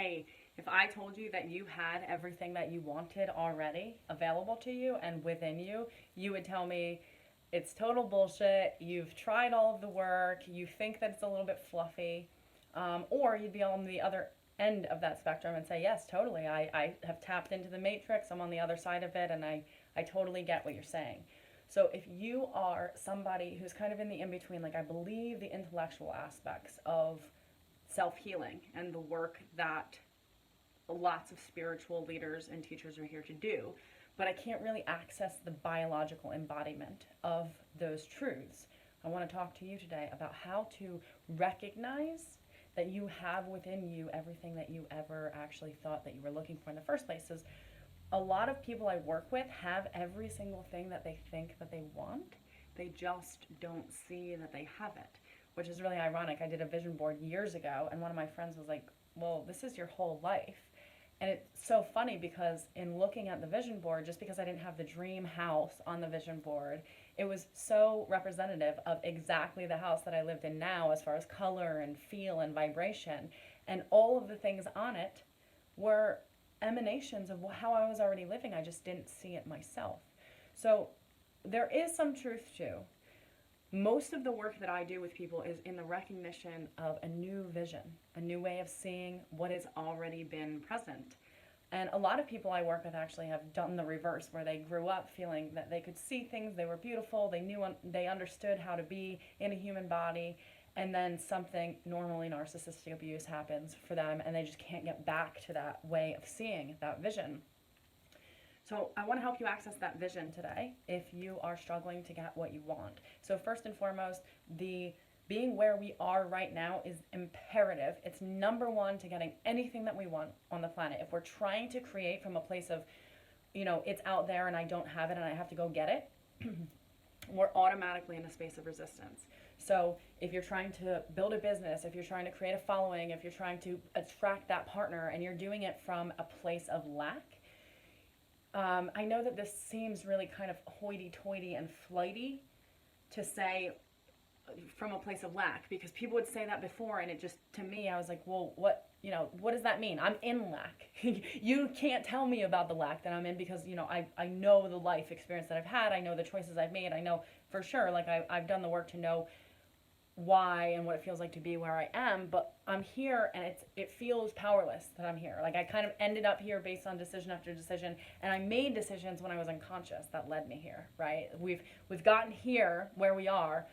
hey, if I told you that you had everything that you wanted already available to you and within you, you would tell me it's total bullshit. You've tried all of the work. You think that it's a little bit fluffy. Or you'd be on the other end of that spectrum and say, yes, totally. I have tapped into the matrix. I'm on the other side of it, and I totally get what you're saying. So if you are somebody who's kind of in the in-between, like I believe the intellectual aspects of self-healing and the work that lots of spiritual leaders and teachers are here to do, but I can't really access the biological embodiment of those truths. I want to talk to you today about how to recognize that you have within you everything that you ever actually thought that you were looking for in the first place. Is a lot of people I work with have every single thing that they think that they want. They just don't see that they have it, which is really ironic. I did a vision board years ago, and one of my friends was like, well, this is your whole life. And it's so funny because in looking at the vision board, just because I didn't have the dream house on the vision board, it was so representative of exactly the house that I lived in now as far as color and feel and vibration. And all of the things on it were emanations of how I was already living. I just didn't see it myself. So there is some truth to most of the work that I do with people is in the recognition of a new vision, a new way of seeing what has already been present. And a lot of people I work with actually have done the reverse, where they grew up feeling that they could see things, they were beautiful, they understood how to be in a human body, and then something, normally narcissistic abuse, happens for them, and they just can't get back to that way of seeing that vision. So I want to help you access that vision today if you are struggling to get what you want. So first and foremost, the being where we are right now is imperative. It's number one to getting anything that we want on the planet. If we're trying to create from a place of, it's out there and I don't have it and I have to go get it, we're automatically in a space of resistance. So if you're trying to build a business, if you're trying to create a following, if you're trying to attract that partner and you're doing it from a place of lack, I know that this seems really kind of hoity-toity and flighty to say from a place of lack, because people would say that before, and it just, to me, I was like, well, what does that mean? I'm in lack. You can't tell me about the lack that I'm in because, I know the life experience that I've had. I know the choices I've made. I know for sure, like I've done the work to know why and what it feels like to be where I am, but I'm here and it feels powerless that I'm here. Like I kind of ended up here based on decision after decision, and I made decisions when I was unconscious that led me here, right? We've gotten here where we are,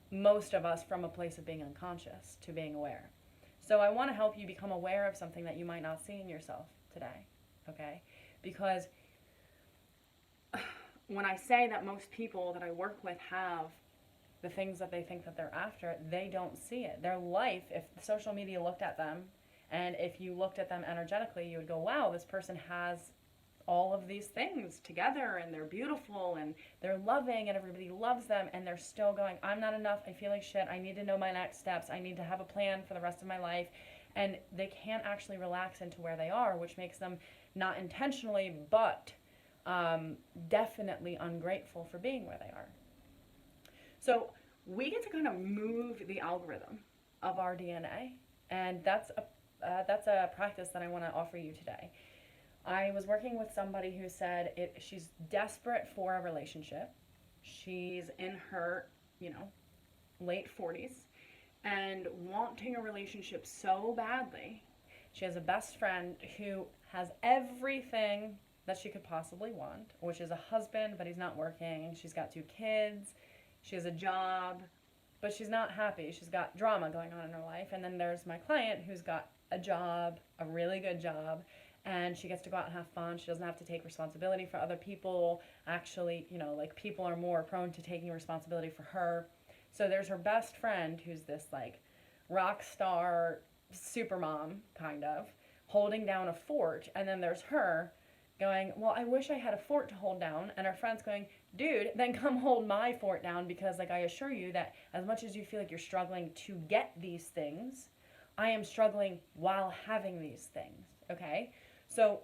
most of us, from a place of being unconscious to being aware. So I want to help you become aware of something that you might not see in yourself today, okay? Because when I say that most people that I work with have the things that they think that they're after, they don't see it. Their life, if social media looked at them, and if you looked at them energetically, you would go, wow, this person has all of these things together, and they're beautiful, and they're loving, and everybody loves them, and they're still going, I'm not enough, I feel like shit, I need to know my next steps, I need to have a plan for the rest of my life, and they can't actually relax into where they are, which makes them not intentionally, but definitely ungrateful for being where they are. So we get to kind of move the algorithm of our DNA, and that's a practice that I want to offer you today. I was working with somebody who said she's desperate for a relationship. She's in her, late 40s and wanting a relationship so badly. She has a best friend who has everything that she could possibly want, which is a husband, but he's not working. She's got 2 kids. She has a job, but she's not happy. She's got drama going on in her life. And then there's my client who's got a job, a really good job, and she gets to go out and have fun. She doesn't have to take responsibility for other people. Actually, people are more prone to taking responsibility for her. So there's her best friend who's this rock star super mom, kind of, holding down a fort. And then there's her going, well, I wish I had a fort to hold down. And her friend's going, dude, then come hold my fort down, because I assure you that as much as you feel like you're struggling to get these things, I am struggling while having these things, okay? So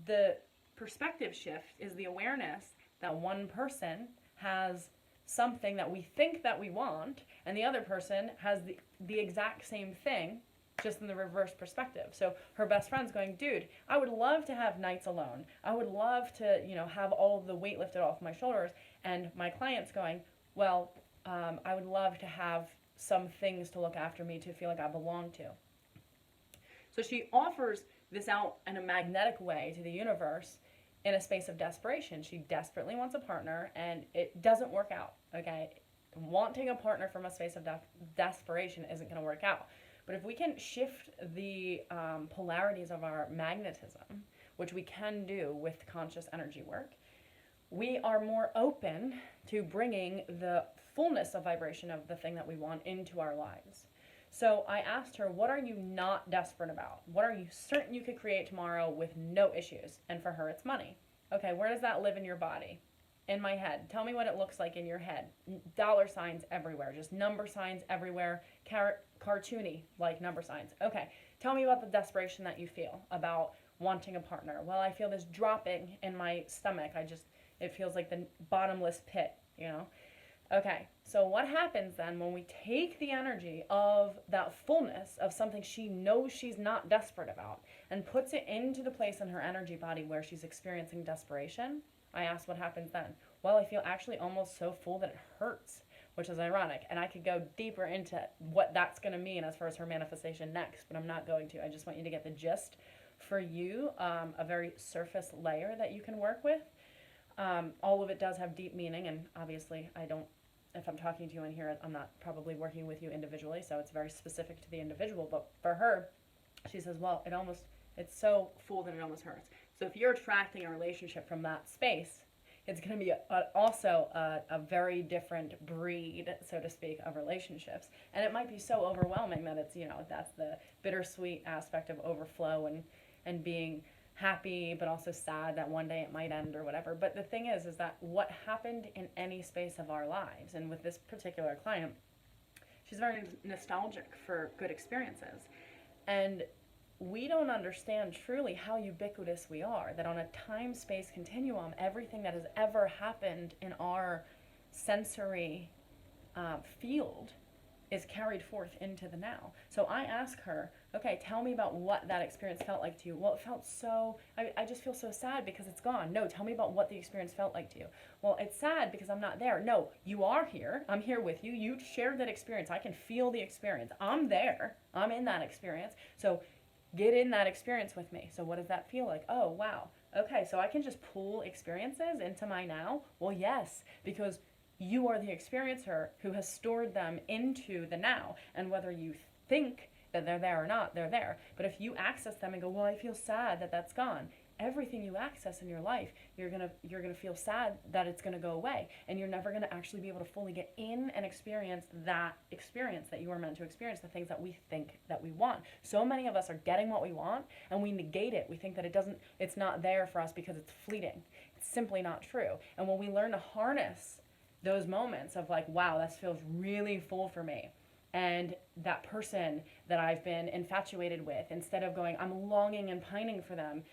the perspective shift is the awareness that one person has something that we think that we want, and the other person has the exact same thing, just in the reverse perspective. So her best friend's going, dude, I would love to have nights alone. I would love to, have all of the weight lifted off my shoulders. And my client's going, well, I would love to have some things to look after me, to feel like I belong to. So she offers this out in a magnetic way to the universe in a space of desperation. She desperately wants a partner, and it doesn't work out, okay? Wanting a partner from a space of desperation isn't going to work out. But if we can shift the polarities of our magnetism, which we can do with conscious energy work, we are more open to bringing the fullness of vibration of the thing that we want into our lives. So I asked her, what are you not desperate about? What are you certain you could create tomorrow with no issues? And for her, it's money. Okay, where does that live in your body? In my head. Tell me what it looks like in your head. Dollar signs everywhere, just number signs everywhere, cartoony like number signs. Okay, tell me about the desperation that you feel about wanting a partner. Well, I feel this dropping in my stomach. It feels like the bottomless pit, Okay, so what happens then when we take the energy of that fullness of something she knows she's not desperate about and puts it into the place in her energy body where she's experiencing desperation? I asked what happens then. Well, I feel actually almost so full that it hurts, which is ironic. And I could go deeper into what that's going to mean as far as her manifestation next, but I'm not going to. I just want you to get the gist. For you, a very surface layer that you can work with. All of it does have deep meaning, and obviously if I'm talking to you in here, I'm not probably working with you individually, so it's very specific to the individual. But for her, she says, well, it's so full that it almost hurts. So if you're attracting a relationship from that space, it's going to be also a very different breed, so to speak, of relationships. And it might be so overwhelming that it's, that's the bittersweet aspect of overflow and being happy, but also sad that one day it might end or whatever. But the thing is that what happened in any space of our lives, and with this particular client, she's very nostalgic for good experiences. And we don't understand truly how ubiquitous we are, that on a time-space continuum, everything that has ever happened in our sensory field is carried forth into the now. So I ask her, okay, tell me about what that experience felt like to you. Well, it felt I just feel so sad because it's gone. No, tell me about what the experience felt like to you. Well, it's sad because I'm not there. No, you are here. I'm here with you. You shared that experience. I can feel the experience. I'm there. I'm in that experience. So get in that experience with me. So what does that feel like? Oh, wow. Okay, so I can just pull experiences into my now? Well, yes, because you are the experiencer who has stored them into the now. And whether you think that they're there or not, they're there. But if you access them and go, well, I feel sad that that's gone, everything you access in your life, you're gonna feel sad that it's gonna go away, and you're never gonna actually be able to fully get in and experience that you were meant to experience, the things that we think that we want. So many of us are getting what we want, and we negate it. We think that it's not there for us because it's fleeting. It's simply not true. And when we learn to harness those moments of like, wow, this feels really full for me, and that person that I've been infatuated with, instead of going, I'm longing and pining for them,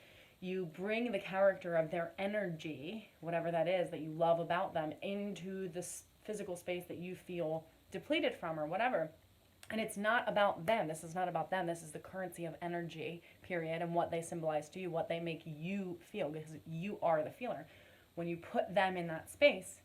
you bring the character of their energy, whatever that is that you love about them, into this physical space that you feel depleted from or whatever. And it's not about them. This is not about them. This is the currency of energy, period, and what they symbolize to you, what they make you feel, because you are the feeler. When you put them in that space,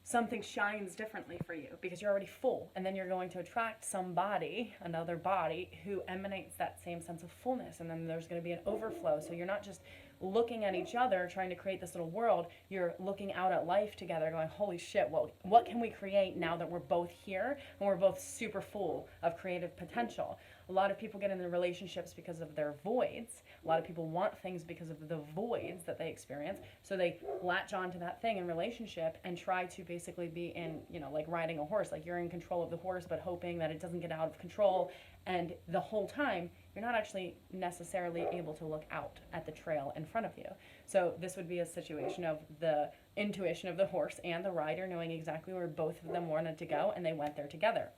something shines differently for you because you're already full, and then you're going to attract another body who emanates that same sense of fullness, and then there's going to be an overflow. So you're not just looking at each other trying to create this little world, you're looking out at life together going, holy shit, well, what can we create now that we're both here and we're both super full of creative potential? A lot of people get into relationships because of their voids. A lot of people want things because of the voids that they experience. So they latch onto that thing in relationship and try to basically be in, like riding a horse. Like you're in control of the horse, but hoping that it doesn't get out of control. And the whole time, you're not actually necessarily able to look out at the trail in front of you. So this would be a situation of the intuition of the horse and the rider knowing exactly where both of them wanted to go, and they went there together.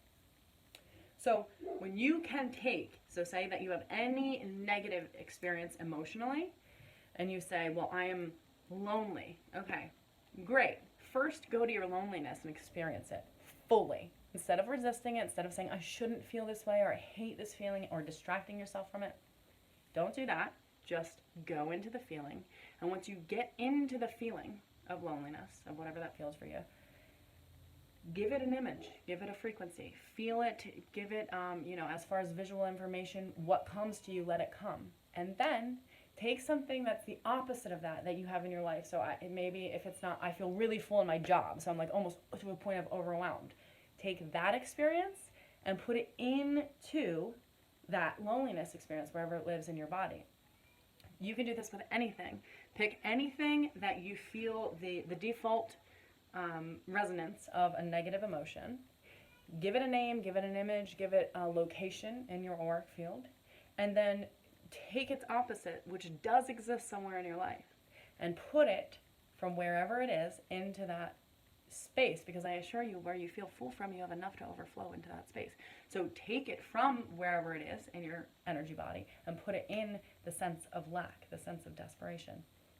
So when you can say that you have any negative experience emotionally, and you say, well, I am lonely. Okay, great. First, go to your loneliness and experience it fully. Instead of resisting it, instead of saying, I shouldn't feel this way, or I hate this feeling, or distracting yourself from it, don't do that. Just go into the feeling. And once you get into the feeling of loneliness, of whatever that feels for you, give it an image, give it a frequency, feel it, give it, as far as visual information, what comes to you, let it come. And then take something that's the opposite of that you have in your life. So maybe if it's not, I feel really full in my job, so I'm like almost to a point of overwhelmed. Take that experience and put it into that loneliness experience wherever it lives in your body. You can do this with anything. Pick anything that you feel the default resonance of a negative emotion. Give it a name, give it an image, give it a location in your auric field, and then take its opposite, which does exist somewhere in your life, and put it from wherever it is into that space, because I assure you, where you feel full from, you have enough to overflow into that space. So take it from wherever it is in your energy body and put it in the sense of lack, the sense of desperation,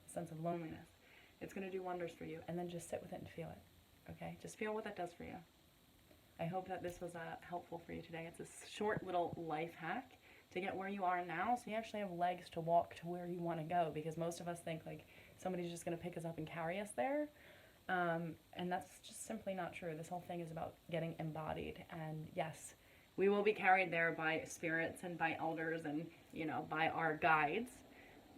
the sense of loneliness. It's going to do wonders for you. And then just sit with it and feel it. Okay? Just feel what that does for you. I hope that this was helpful for you today. It's a short little life hack to get where you are now, so you actually have legs to walk to where you want to go, because most of us think like somebody's just going to pick us up and carry us there. And that's just simply not true. This whole thing is about getting embodied. And yes, we will be carried there by spirits and by elders and, by our guides,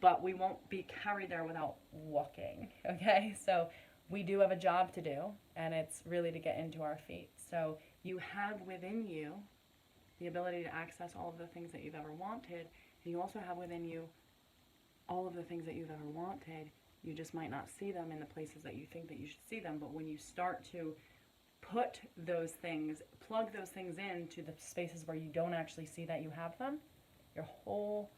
but we won't be carried there without walking, okay? So we do have a job to do, and it's really to get into our feet. So you have within you the ability to access all of the things that you've ever wanted, and you also have within you all of the things that you've ever wanted. You just might not see them in the places that you think that you should see them, but when you start to put those things, plug those things into the spaces where you don't actually see that you have them, your whole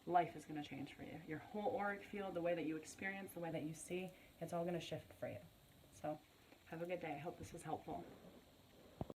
life is going to change for you. Your whole auric field, the way that you experience, the way that you see, it's all going to shift for you. So have a good day. I hope this was helpful.